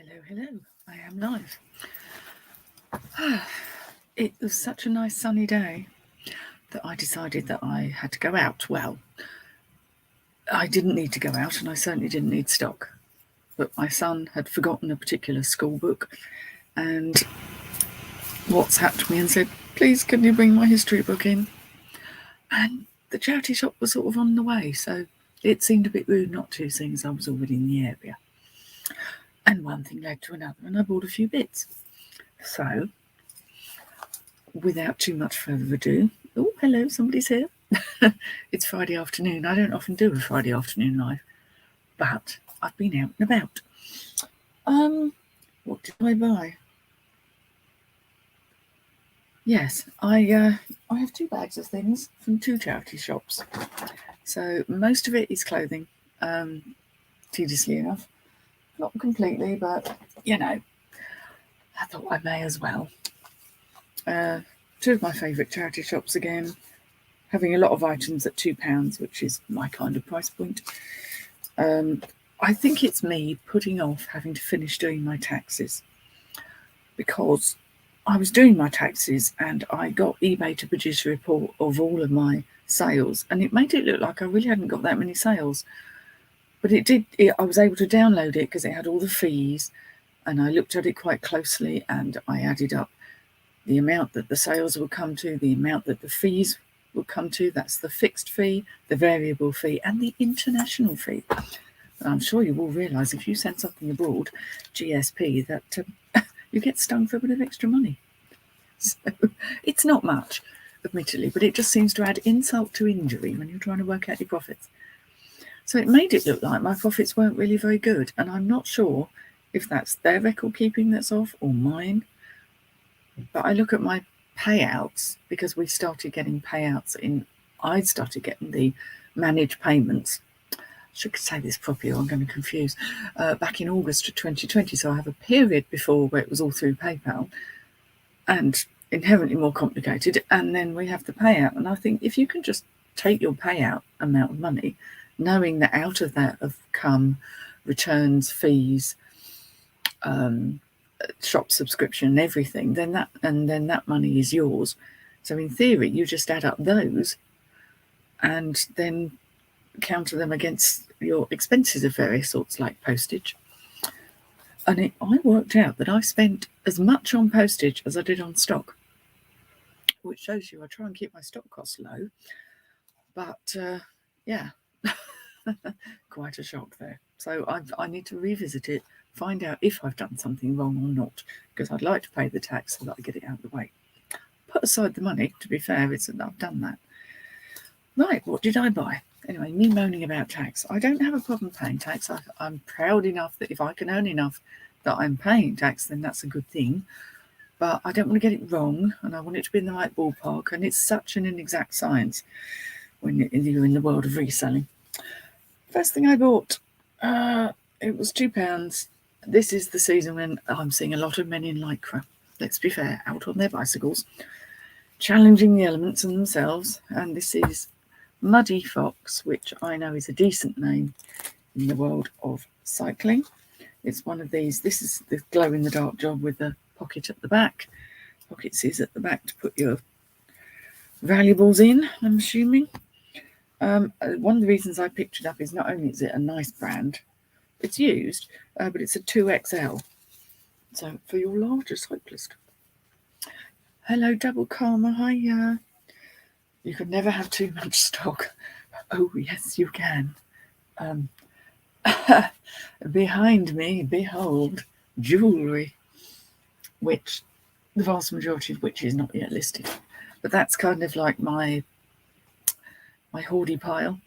Hello. I am live. It was such a nice sunny day that I decided that I had to go out. Well, I didn't need to go out, and I certainly didn't need stock. But my son had forgotten a particular school book and WhatsApped me and said, "Please, can you bring my history book in?" And the charity shop was sort of on the way, so it seemed a bit rude not to, seeing as I was already in the area. And one thing led to another, and I bought a few bits. So, without too much further ado, oh, hello, somebody's here. It's Friday afternoon. I don't often do a Friday afternoon live, but I've been out and about. What did I buy? Yes, I have 2 bags of things from 2 charity shops. So most of it is clothing, tediously enough. Not completely, but, I thought I may as well. 2 of my favourite charity shops again, having a lot of items at £2, which is my kind of price point. I think it's me putting off having to finish doing my taxes, because I was doing my taxes and I got eBay to produce a report of all of my sales, and it made it look like I really hadn't got that many sales. But it did. I was able to download it because it had all the fees, and I looked at it quite closely and I added up the amount that the sales would come to, the amount that the fees would come to. That's the fixed fee, the variable fee, and the international fee. And I'm sure you will realise if you send something abroad, GSP, that you get stung for a bit of extra money. So it's not much, admittedly, but it just seems to add insult to injury when you're trying to work out your profits. So it made it look like my profits weren't really very good, and I'm not sure if that's their record keeping that's off or mine. But I look at my payouts, because we started getting payouts I'd started getting the managed payments. I should say this properly or I'm going to confuse. Back in August of 2020, so I have a period before where it was all through PayPal and inherently more complicated, and then we have the payout. And I think if you can just take your payout amount of money, knowing that out of that have come returns, fees, shop subscription and everything, then that money is yours. So in theory, you just add up those and then counter them against your expenses of various sorts, like postage. And I worked out that I spent as much on postage as I did on stock, which shows you I try and keep my stock costs low. But yeah, quite a shock there. So I need to revisit it, find out if I've done something wrong or not, because I'd like to pay the tax so that I get it out of the way. Put aside the money, to be fair, I've done that. Right, what did I buy? Anyway, me moaning about tax. I don't have a problem paying tax. I'm proud enough that if I can earn enough that I'm paying tax, then that's a good thing. But I don't want to get it wrong, and I want it to be in the right ballpark. And it's such an inexact science when you're in the world of reselling. First thing I bought, it was £2. This is the season when I'm seeing a lot of men in lycra, let's be fair, out on their bicycles, challenging the elements and themselves. And this is Muddy Fox, which I know is a decent name in the world of cycling. It's one of these. This is the glow-in-the-dark job with the pocket at the back. Pockets is at the back to put your valuables in, I'm assuming. One of the reasons I picked it up is not only is it a nice brand, it's used, but it's a 2XL. So for your larger cyclist. Hello, Double Karma. Hiya. You can never have too much stock. Oh, yes, you can. Behind me, behold, jewellery, which the vast majority of which is not yet listed. But that's kind of like my hoardy pile.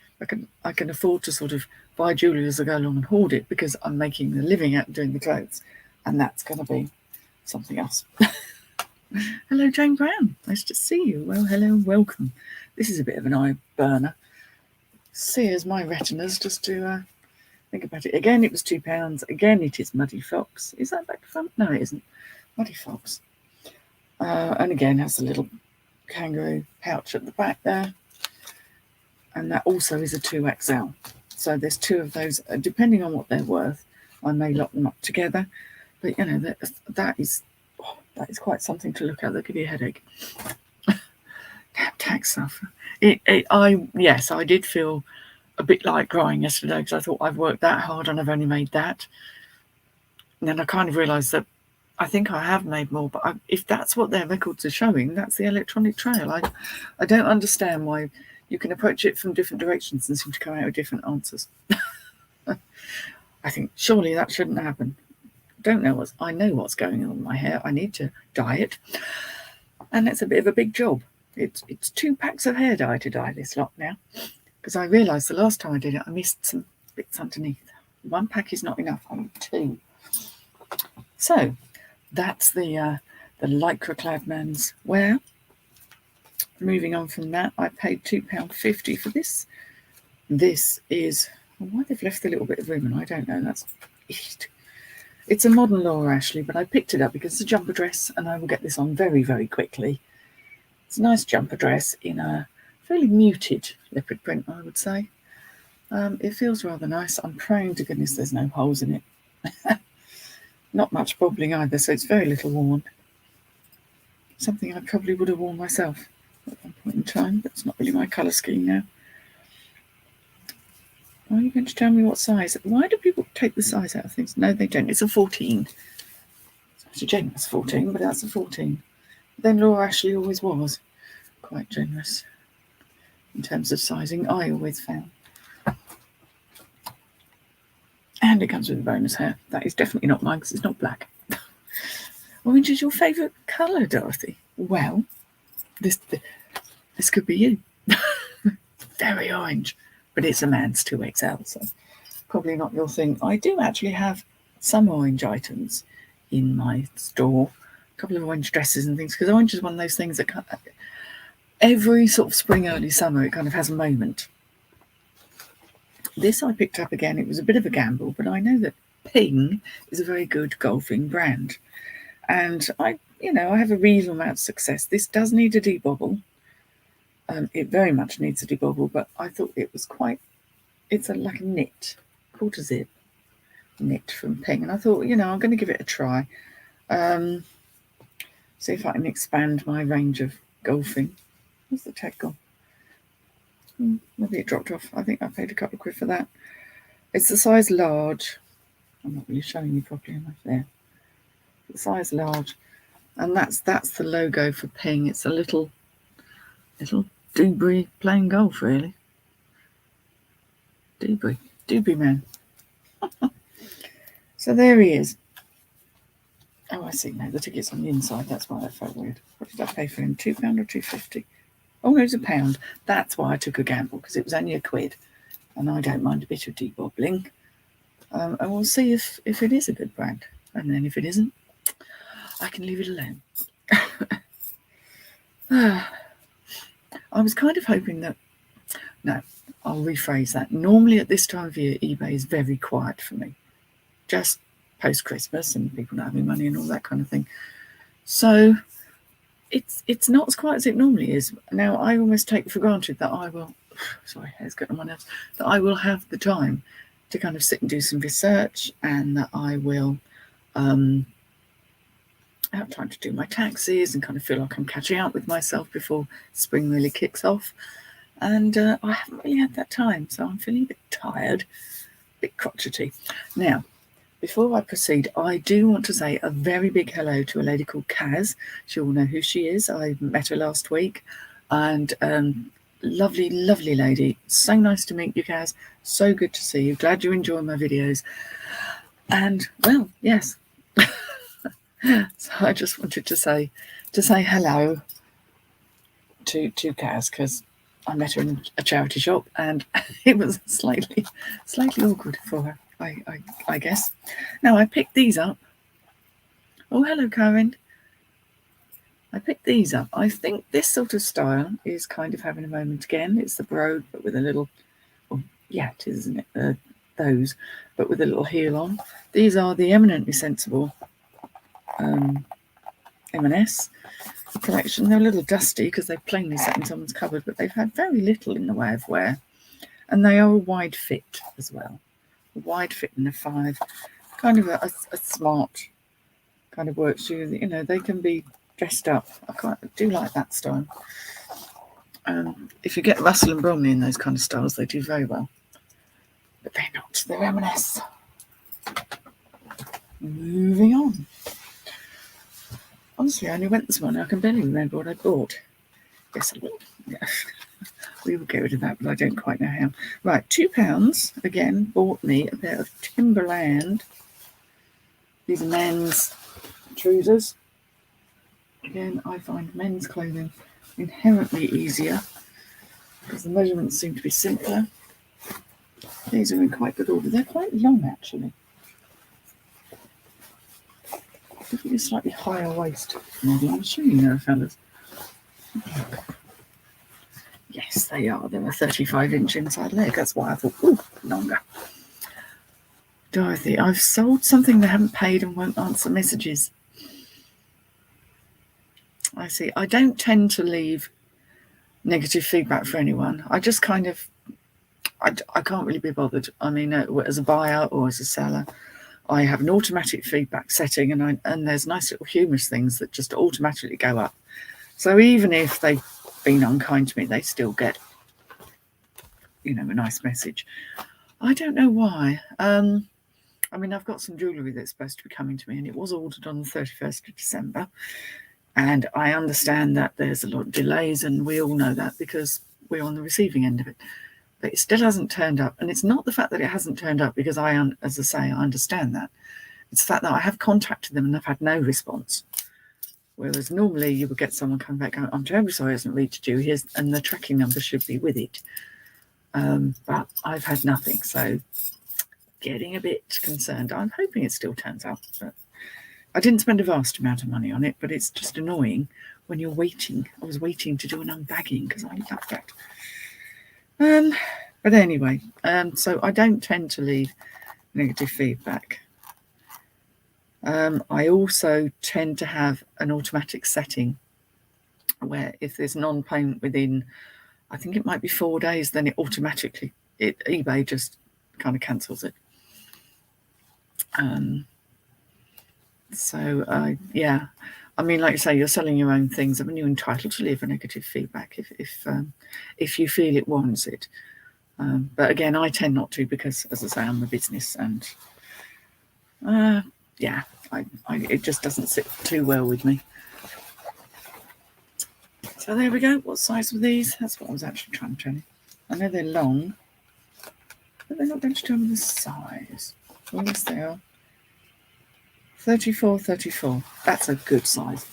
I can afford to sort of buy jewellery as I go along and hoard it, because I'm making a living out doing the clothes, and that's going to be something else. Hello, Jane Brown. Nice to see you. Well, hello and welcome. This is a bit of an eye burner. Sears my retinas just to think about it. Again, it was £2. Again, it is Muddy Fox. Is that back to front? No, it isn't. Muddy Fox. And again, has a little kangaroo pouch at the back there. And that also is a 2XL. So there's 2 of those. Depending on what they're worth, I may lock them up together. But you know, that is quite something to look at. That'll give you a headache. Damn tax stuff. Yes, I did feel a bit like crying yesterday because I thought I've worked that hard and I've only made that. And then I kind of realised that I think I have made more, but if that's what their records are showing, that's the electronic trail. I don't understand why you can approach it from different directions and seem to come out with different answers. I think surely that shouldn't happen. I know what's going on with my hair. I need to dye it, and it's a bit of a big job. It's 2 packs of hair dye to dye this lot now, because I realised the last time I did it, I missed some bits underneath. 1 pack is not enough. I need 2. So that's the Lycra Clad Man's wear. Moving on from that, I paid £2.50 for this. This is, why they've left a little bit of ribbon, I don't know. That's it. It's a modern Laura Ashley, but I picked it up because it's a jumper dress and I will get this on very, very quickly. It's a nice jumper dress in a fairly muted leopard print, I would say. It feels rather nice. I'm praying to goodness there's no holes in it. Not much bobbling either, so it's very little worn. Something I probably would have worn myself at one point in time, but it's not really my colour scheme now. Are you going to tell me what size? Why do people take the size out of things? No, they don't. It's a 14. It's a generous 14, but that's a 14. Then Laura Ashley always was quite generous in terms of sizing, I always found. And it comes with a bonus hair. That is definitely not mine because it's not black. Orange is your favourite colour, Dorothy? Well, this could be you. Very orange. But it's a man's 2XL, so probably not your thing. I do actually have some orange items in my store. A couple of orange dresses and things, because orange is one of those things that every sort of spring, early summer, it kind of has a moment. This I picked up again. It was a bit of a gamble, but I know that Ping is a very good golfing brand. And I have a reasonable amount of success. This does need a debobble. It very much needs a debobble, but I thought it was it's like a knit, quarter zip knit from Ping. And I thought, I'm going to give it a try. See if I can expand my range of golfing. Where's the tag gone? Maybe it dropped off. I think I paid a couple of quid for that. It's the size large. I'm not really showing you properly enough there. The size large. And that's the logo for Ping. It's a little Dewberry playing golf, really. Dewberry man. So there he is. Oh, I see now. The ticket's on the inside. That's why that felt weird. What did I pay for him? £2 or £2.50? Oh, no, it was £1. That's why I took a gamble, because it was only £1. And I don't mind a bit of debobbling. And we'll see if it is a good brand. And then if it isn't, I can leave it alone. I was kind of hoping that... No, I'll rephrase that. Normally at this time of year, eBay is very quiet for me. Just post-Christmas and people not having money and all that kind of thing. So it's not as quiet as it normally is. Now, I almost take for granted that I will... Sorry, hair's got on my nerves. That I will have the time to kind of sit and do some research, and that I will... have time to do my taxes and kind of feel like I'm catching up with myself before spring really kicks off. And I haven't really had that time, so I'm feeling a bit tired, a bit crotchety. Now, before I proceed, I do want to say a very big hello to a lady called Kaz. She will know who she is. I met her last week, and lovely, lovely lady. So nice to meet you, Kaz. So good to see you. Glad you enjoy my videos. And, well, yes. So I just wanted to say hello to Kaz, because I met her in a charity shop and it was slightly awkward for her, I guess. Now, I picked these up. Oh, hello, Karen. I picked these up. I think this sort of style is kind of having a moment again. It's the brogue, but with a little... Oh, yeah, it is, isn't it? Those, but with a little heel on. These are the Eminently Sensible M&S collection. They're a little dusty because they've plainly sat in someone's cupboard, but they've had very little in the way of wear, and they are a wide fit as well. A wide fit in a 5, kind of a smart kind of works. They can be dressed up. I do like that style. If you get Russell and Bromley in those kind of styles, they do very well. But they're not. They're M&S. Moving on. Honestly, I only went this morning. I can barely remember what I bought. Yes, I will. Yeah. We will get rid of that, but I don't quite know how. Right, £2. Again, bought me a pair of Timberland. These are men's trousers. Again, I find men's clothing inherently easier because the measurements seem to be simpler. These are in quite good order. They're quite long, actually. Definitely slightly higher waist model. I'm sure you know, fellas. Yes, they are. They're a 35-inch inside leg. That's why I thought, ooh, longer. Dorothy, I've sold something they haven't paid and won't answer messages. I see. I don't tend to leave negative feedback for anyone. I just kind of, I can't really be bothered. I mean, as a buyer or as a seller, I have an automatic feedback setting, and there's nice little humorous things that just automatically go up. So even if they've been unkind to me, they still get, a nice message. I don't know why. I mean, I've got some jewellery that's supposed to be coming to me, and it was ordered on the 31st of December. And I understand that there's a lot of delays, and we all know that because we're on the receiving end of it. But it still hasn't turned up. And it's not the fact that it hasn't turned up because as I say, I understand that. It's the fact that I have contacted them and I've had no response. Whereas normally you would get someone come back going, I'm terribly sorry it hasn't reached you. And the tracking number should be with it. But I've had nothing. So getting a bit concerned. I'm hoping it still turns up. But I didn't spend a vast amount of money on it, but it's just annoying when you're waiting. I was waiting to do an unbagging because I love that. But anyway, so I don't tend to leave negative feedback. I also tend to have an automatic setting where if there's non-payment within, I think it might be 4 days, then it automatically, eBay just kind of cancels it. Yeah, I mean, like you say, you're selling your own things. I mean, you're entitled to leave a negative feedback if you feel it warrants it. But again, I tend not to because, as I say, I'm a business, and it just doesn't sit too well with me. So there we go. What size were these? That's what I was actually trying to tell you. I know they're long, but they're not going to tell me the size. Well, yes, they are. 34. That's a good size.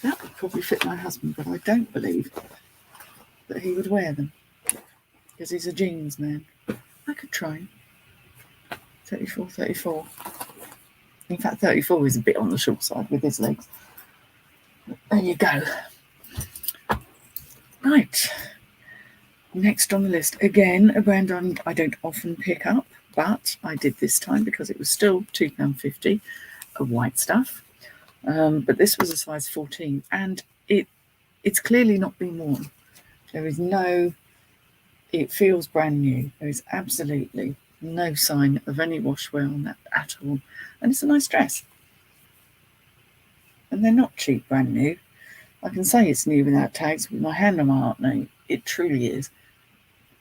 That would probably fit my husband, but I don't believe that he would wear them because he's a jeans man. I could try him. 34. In fact, 34 is a bit on the short side with his legs. There you go. Right. Next on the list, again, a brand I don't often pick up, but I did this time because it was still £2.50 of white stuff. But this was a size 14, and it's clearly not been worn. There is it feels brand new. There is absolutely no sign of any wash wear on that at all. And it's a nice dress. And they're not cheap brand new. I can say it's new without tags with my hand on my heart now. It truly is.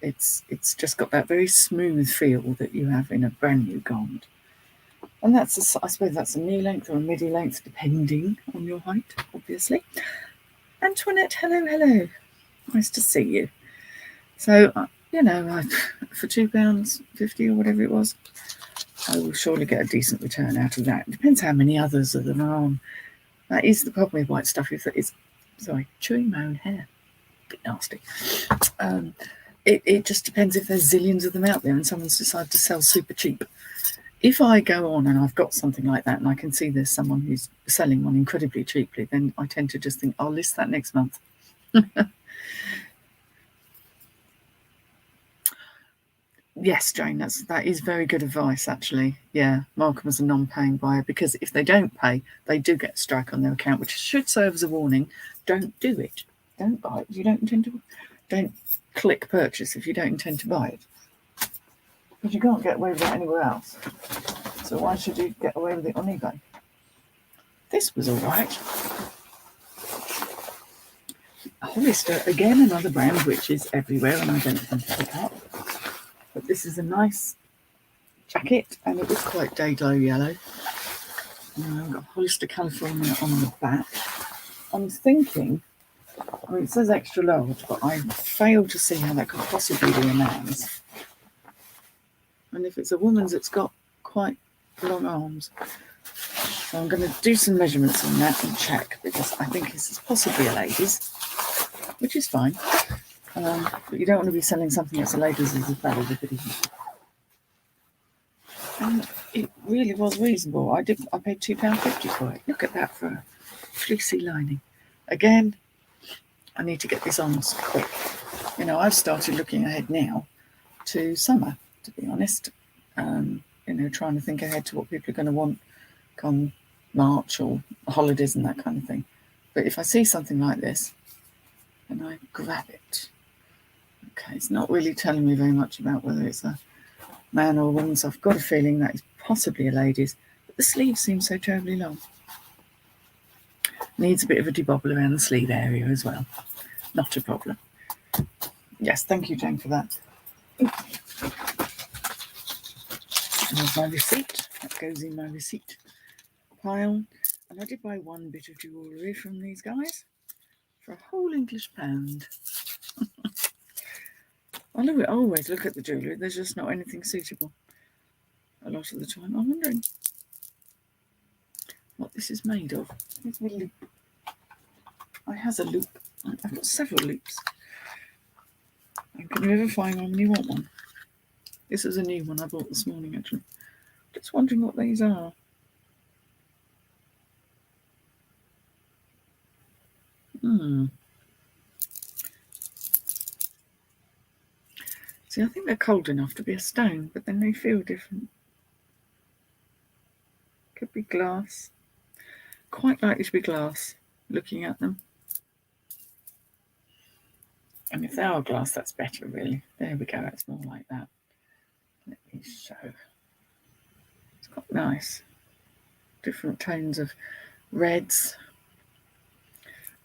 It's just got that very smooth feel that you have in a brand new garment. And I suppose that's a knee length or a midi length, depending on your height, obviously. Antoinette, hello. Nice to see you. So, for £2.50 or whatever it was, I will surely get a decent return out of that. It depends how many others of them are on. That is the problem with white stuff. Chewing my own hair. A bit nasty. It just depends if there's zillions of them out there and someone's decided to sell super cheap. If I go on and I've got something like that and I can see there's someone who's selling one incredibly cheaply, then I tend to just think, I'll list that next month. Yes, Jane, that is very good advice, actually. Yeah, Markham as a non-paying buyer, because if they don't pay, they do get a strike on their account, which should serve as a warning. Don't do it. Don't buy it. You don't intend to. Don't click purchase if you don't intend to buy it. Because you can't get away with it anywhere else. So why should you get away with it on eBay? This was all right. Hollister, again, another brand which is everywhere and I don't think to pick up. But this is a nice jacket and it was quite day glow yellow. I've got Hollister California on the back. I'm thinking, I mean, it says extra large, but I fail to see how that could possibly be a man's. And if it's a woman's, it's got quite long arms. So I'm going to do some measurements on that and check, because I think this is possibly a lady's, which is fine. But you don't want to be selling something that's a lady's as bad as it is. And it really was reasonable. I paid £2.50 for it. Look at that for a fleecy lining. Again, I need to get this on quick. You know, I've started looking ahead now to summer, to be honest. You know, trying to think ahead to what people are going to want come March or holidays and that kind of thing. But if I see something like this, then I grab it. Okay, it's not really telling me very much about whether it's a man or a woman, so I've got a feeling that is possibly a lady's. But the sleeve seems so terribly long. Needs a bit of a debobble around the sleeve area as well. Not a problem. Yes, thank you, Jane, for that. There's my receipt. That goes in my receipt pile. And I did buy one bit of jewellery from these guys for a whole English pound. I always look at the jewellery. There's just not anything suitable a lot of the time. I'm wondering what this is made of. Here's my loop. I has a loop. I've got several loops. And can you ever find one when you want one? This is a new one I bought this morning, actually. Just wondering what these are. See, I think they're cold enough to be a stone, but then they feel different. Could be glass. Quite likely to be glass, looking at them. And if they are glass, that's better, really. There we go, it's more like that. Let me show. It's quite nice. Different tones of reds.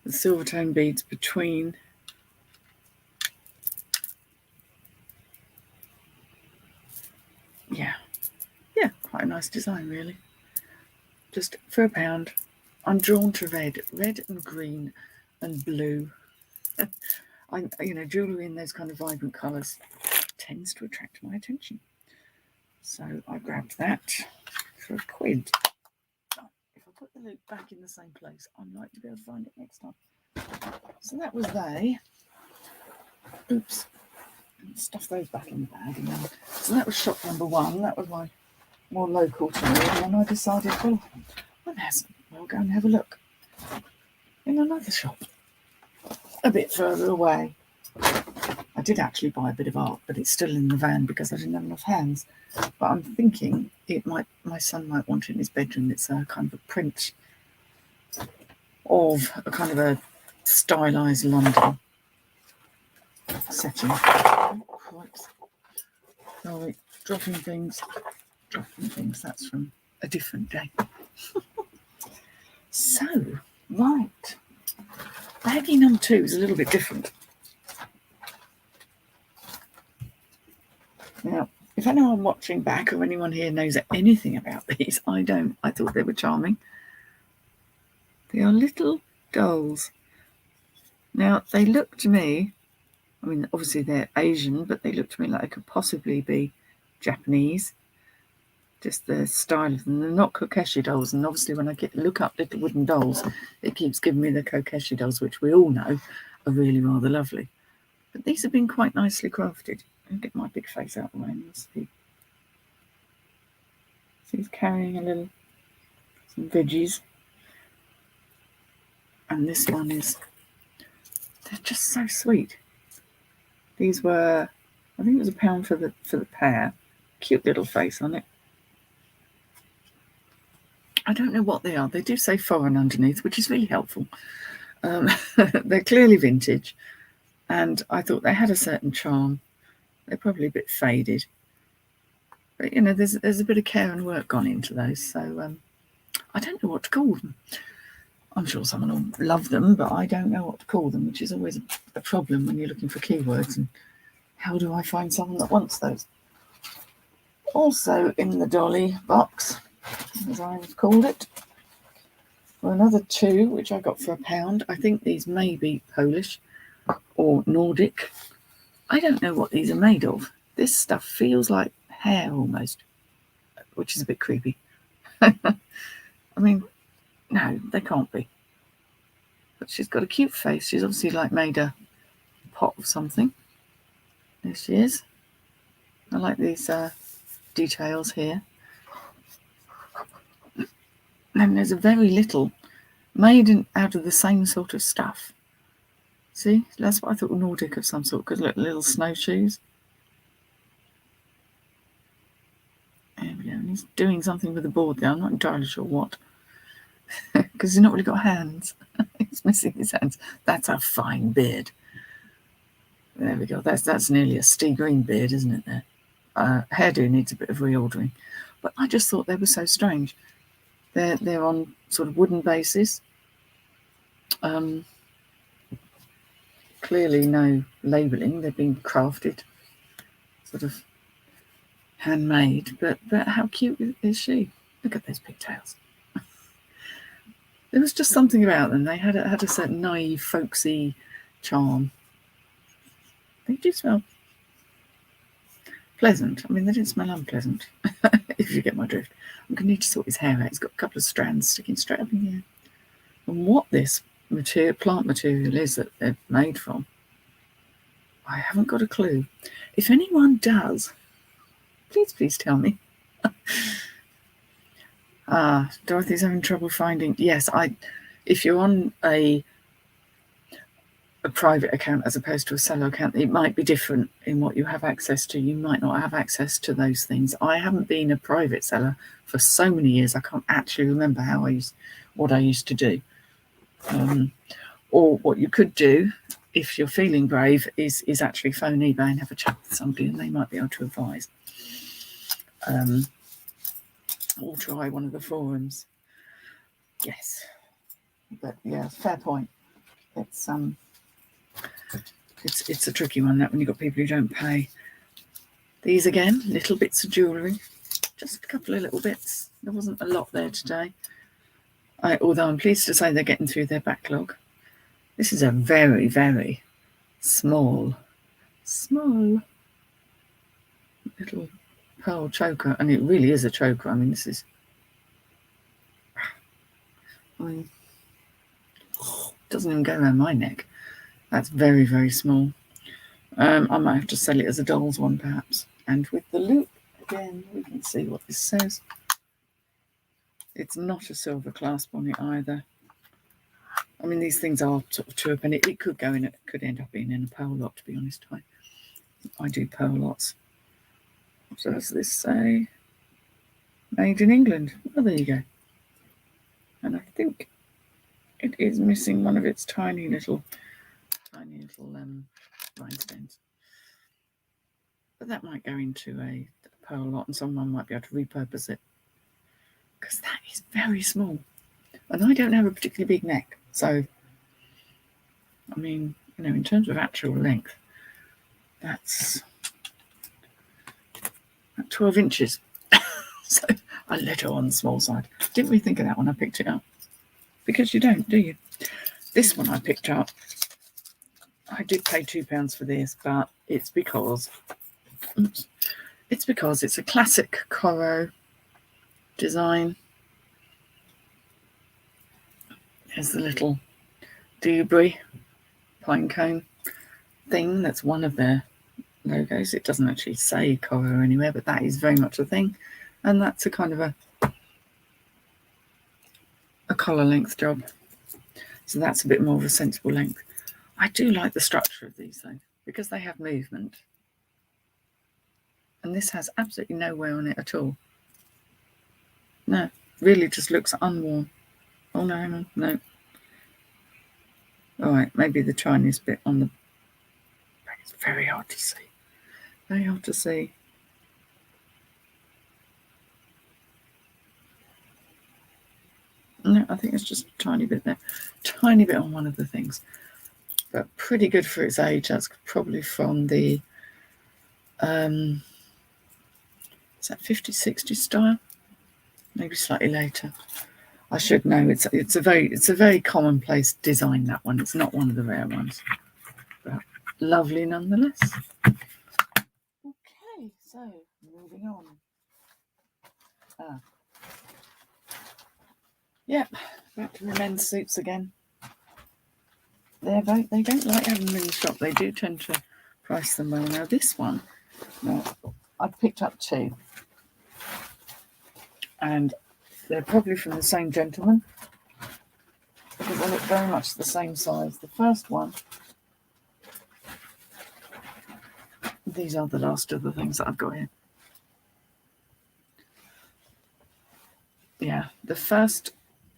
The silver tone beads between. Yeah, quite a nice design, really. Just for a pound. I'm drawn to red and green and blue. Jewellery in those kind of vibrant colours tends to attract my attention. So I grabbed that for a quid. Oh, if I put the loop back in the same place, I'd like to be able to find it next time. So that was they. Oops. Stuff those back in the bag. So that was shop number one. That was my more local to me. And then I decided, well, I'll go and have a look in another shop a bit further away. I did actually buy a bit of art, but it's still in the van because I didn't have enough hands. But I'm thinking my son might want it in his bedroom. It's a kind of a print of a kind of a stylised London setting. Oh, dropping things. That's from a different day. So, right. Baggie number 2 is a little bit different. Now, if anyone watching back or anyone here knows anything about these, I don't. I thought they were charming. They are little dolls. Now, they look to me, I mean, obviously they're Asian, but they look to me like they could possibly be Japanese. Just the style of them. They're not Kokeshi dolls, and obviously when I look up little wooden dolls, it keeps giving me the Kokeshi dolls, which we all know are really rather lovely. But these have been quite nicely crafted. I'll get my big face out of the way and you'll see. So he's carrying some veggies. And this one they're just so sweet. These were, I think it was £1 for the pair. Cute little face on it. I don't know what they are. They do say foreign underneath, which is really helpful. They're clearly vintage, and I thought they had a certain charm. They're probably a bit faded, but there's a bit of care and work gone into those. So I don't know what to call them. I'm sure someone will love them, but I don't know what to call them, which is always a problem when you're looking for keywords. And how do I find someone that wants those? Also in the dolly box, as I've called it, were another two, which I got for £1. I think these may be Polish or Nordic. I don't know what these are made of. This stuff feels like hair almost, which is a bit creepy. I mean, no, they can't be. But she's got a cute face. She's obviously like made a pot of something. There she is. I like these details here. And there's a very little made out of the same sort of stuff. See, that's what I thought, Nordic of some sort, because look, little snowshoes. There we go. And he's doing something with the board there. I'm not entirely sure what, because he's not really got hands. He's missing his hands. That's a fine beard. There we go. That's nearly a Steve Green beard, isn't it? There, hairdo needs a bit of reordering, but I just thought they were so strange. They're on sort of wooden bases. Clearly no labelling. They've been crafted, sort of handmade. But how cute is she? Look at those pigtails. There was just something about them. They had a certain naive, folksy charm. They do smell pleasant. I mean, they didn't smell unpleasant, if you get my drift. I'm going to need to sort his hair out. He's got a couple of strands sticking straight up in the air. And what this plant material is that they're made from, I haven't got a clue. If anyone does, please tell me. Dorothy's having trouble finding. Yes, if you're on a private account as opposed to a seller account, it might be different in what you have access to. You might not have access to those things. I haven't been a private seller for so many years, I can't actually remember what I used to do. Or what you could do, if you're feeling brave, is actually phone eBay and have a chat with somebody, and they might be able to advise. Or try one of the forums. Yes, but yeah, fair point. It's a tricky one, that, when you've got people who don't pay. These again, little bits of jewellery, just a couple of little bits. There wasn't a lot there today. Although I'm pleased to say they're getting through their backlog. This is a very, very small little pearl choker, and it really is a choker. I mean, this is, doesn't even go around my neck. That's very, very small. I might have to sell it as a doll's one, perhaps. And with the loop, again, we can see what this says. It's not a silver clasp on it either. I mean, these things are sort of £2 a penny. It could go in. It could end up being in a pearl lot, to be honest. I do pearl lots. What does this say? Made in England. Well, there you go. And I think it is missing one of its tiny little rhinestones. But that might go into a pearl lot, and someone might be able to repurpose it, because that is very small. And I don't have a particularly big neck. So, I mean, in terms of actual length, that's 12 inches. So a little on the small side. Didn't really think of that when I picked it up. Because you don't, do you? This one I picked up, I did pay £2 for this, but it's because it's a classic Coro design. There's the little Dewberry pine cone thing. That's one of their logos. It doesn't actually say Coro anywhere, but that is very much a thing. And that's a kind of a collar length job. So that's a bit more of a sensible length. I do like the structure of these though, because they have movement. And this has absolutely no wear on it at all. No, really just looks unworn. Oh no, hang on, no. All right, maybe the Chinese bit on the back is very hard to see. Very hard to see. I think it's just a tiny bit there. Tiny bit on one of the things. But pretty good for its age. That's probably from the is that 50, 60 style? Maybe slightly later. I should know. It's a very commonplace design, that one. It's not one of the rare ones. But lovely nonetheless. Okay, so moving on. Yep, back to the men's suits again. They don't like having them in the shop. They do tend to price them well. Now this one, I've picked up two, and they're probably from the same gentleman because they look very much the same size. The first one, these are the last of the things that I've got here. Yeah, the first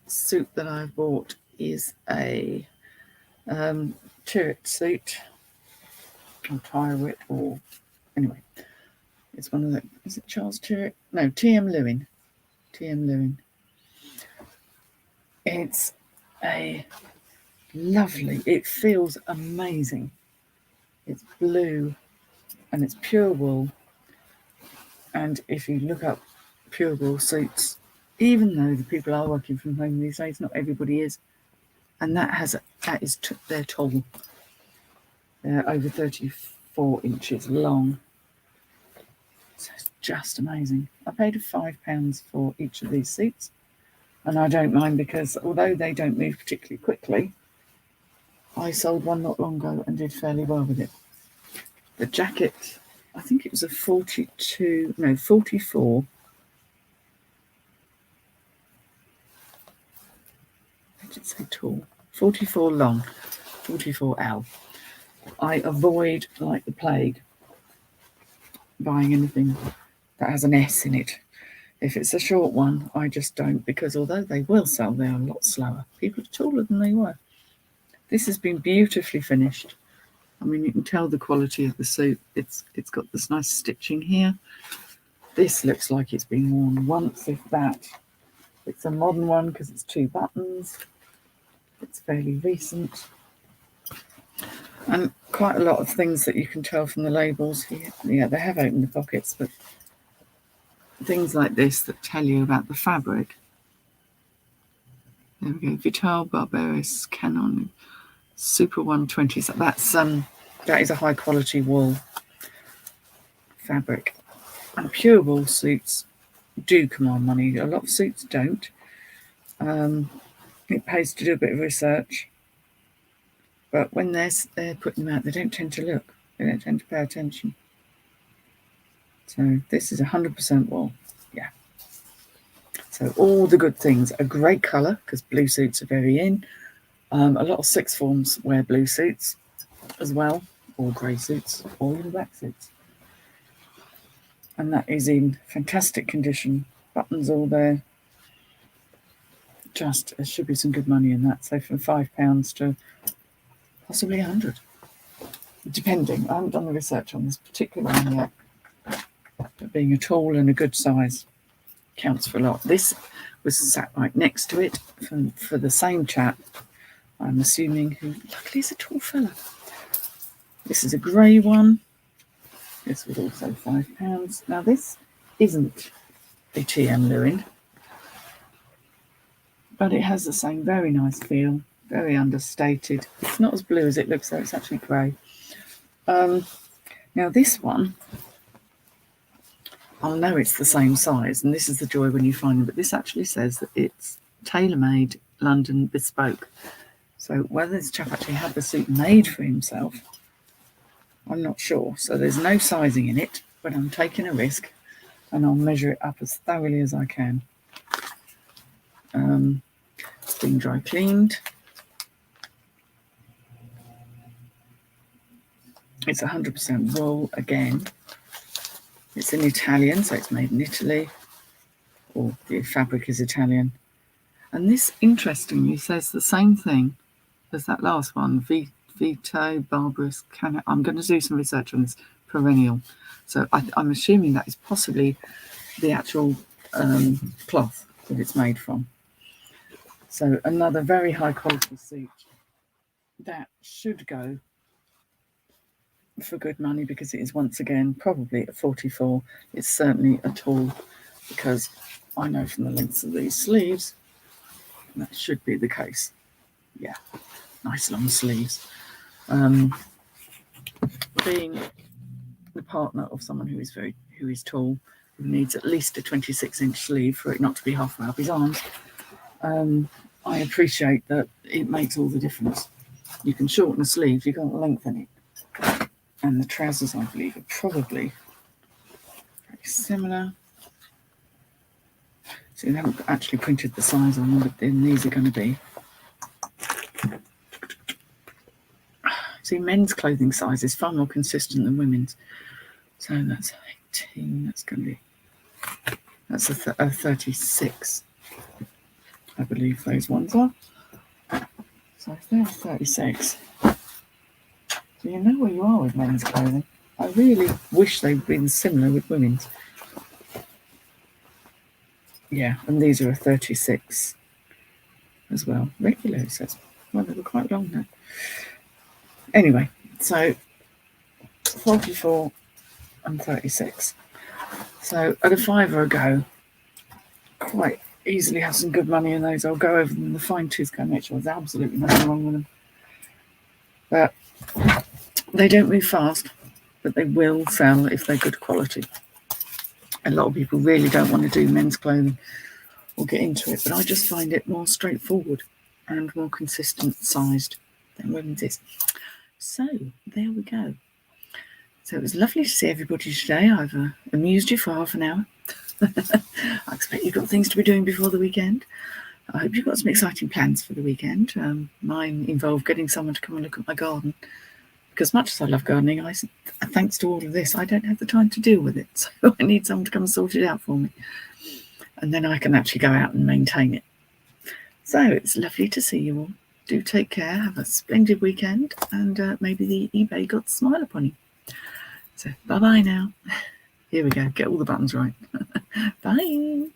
suit that I've bought is a Turret suit, or Tire Whip, or anyway, it's one of the, is it Charles Turret? No, TM Lewin. It's a lovely, it feels amazing. It's blue and it's pure wool. And if you look up pure wool suits, even though the people are working from home these days, not everybody is. And that is they're tall. They're over 34 inches long. So it's just amazing. I paid £5 for each of these suits. And I don't mind because although they don't move particularly quickly, I sold one not long ago and did fairly well with it. The jacket, I think it was a 44. I did say tall. 44 long, 44L. I avoid, like the plague, buying anything that has an S in it. If it's a short one, I just don't, because although they will sell, they are a lot slower. People are taller than they were. This has been beautifully finished. I mean, you can tell the quality of the suit. It's got this nice stitching here. This looks like it's been worn once, if that. It's a modern one because it's 2 buttons. It's fairly recent. And quite a lot of things that you can tell from the labels here. Yeah, they have opened the pockets, but things like this that tell you about the fabric. There we go. Vital Barbaris Canon Super 120. So that is a high quality wool fabric. And pure wool suits do command money. A lot of suits don't. It pays to do a bit of research. But when they're putting them out, they don't tend to look. They don't tend to pay attention. So this is 100% wool. Yeah. So all the good things. A great colour, because blue suits are very in. A lot of sixth forms wear blue suits as well, or grey suits, or even black suits. And that is in fantastic condition. Buttons all there. Just, there should be some good money in that. So from £5 to possibly 100, depending. I haven't done the research on this particular one yet. But being a tall and a good size counts for a lot. This was sat right next to it for the same chap, I'm assuming, who luckily is a tall fella. This is a grey one. This was also £5. Now this isn't a TM Lewin, but it has the same very nice feel, very understated. It's not as blue as it looks, though. It's actually grey. Now this one, I'll know it's the same size, and this is the joy when you find them, but this actually says that it's tailor-made, London bespoke. So whether this chap actually had the suit made for himself, I'm not sure. So there's no sizing in it, but I'm taking a risk, and I'll measure it up as thoroughly as I can. It's been dry cleaned. It's 100% wool again. It's in Italian, so it's made in Italy, or the fabric is Italian. And this, interestingly, says the same thing as that last one, Vito Barbaris Canon. I'm going to do some research on this, perennial. So I'm assuming that is possibly the actual cloth that it's made from. So another very high quality suit that should go for good money, because it is once again probably a 44. It's certainly a tall, because I know from the lengths of these sleeves that should be the case. Yeah, nice long sleeves. Being the partner of someone who is tall, who needs at least a 26-inch sleeve for it not to be halfway up his arms, I appreciate that it makes all the difference. You can shorten the sleeve, you can't lengthen it. And the trousers, I believe, are probably very similar. So they haven't actually printed the size on them, but then these are going to be. See, men's clothing size is far more consistent than women's. So that's 18, that's going to be, that's a 36, I believe those ones are. So if they're 36, so you know where you are with men's clothing. I really wish they'd been similar with women's. Yeah, and these are a 36 as well. Regular, it says. Well, they were quite long now. Anyway, so 44 and 36. So at a £5 a go, quite easily have some good money in those. I'll go over them in the fine tooth comb, make sure there's absolutely nothing wrong with them. But they don't move fast, but they will sell if they're good quality. A lot of people really don't want to do men's clothing or get into it, but I just find it more straightforward and more consistent sized than women's is. So there we go. So it was lovely to see everybody today. I've amused you for half an hour. I expect you've got things to be doing before the weekend. I hope you've got some exciting plans for the weekend. Mine involve getting someone to come and look at my garden, because much as I love gardening, thanks to all of this, I don't have the time to deal with it. So I need someone to come and sort it out for me. And then I can actually go out and maintain it. So it's lovely to see you all. Do take care. Have a splendid weekend. And maybe the eBay gods smile upon you. So bye-bye now. Here we go. Get all the buttons right. Bye.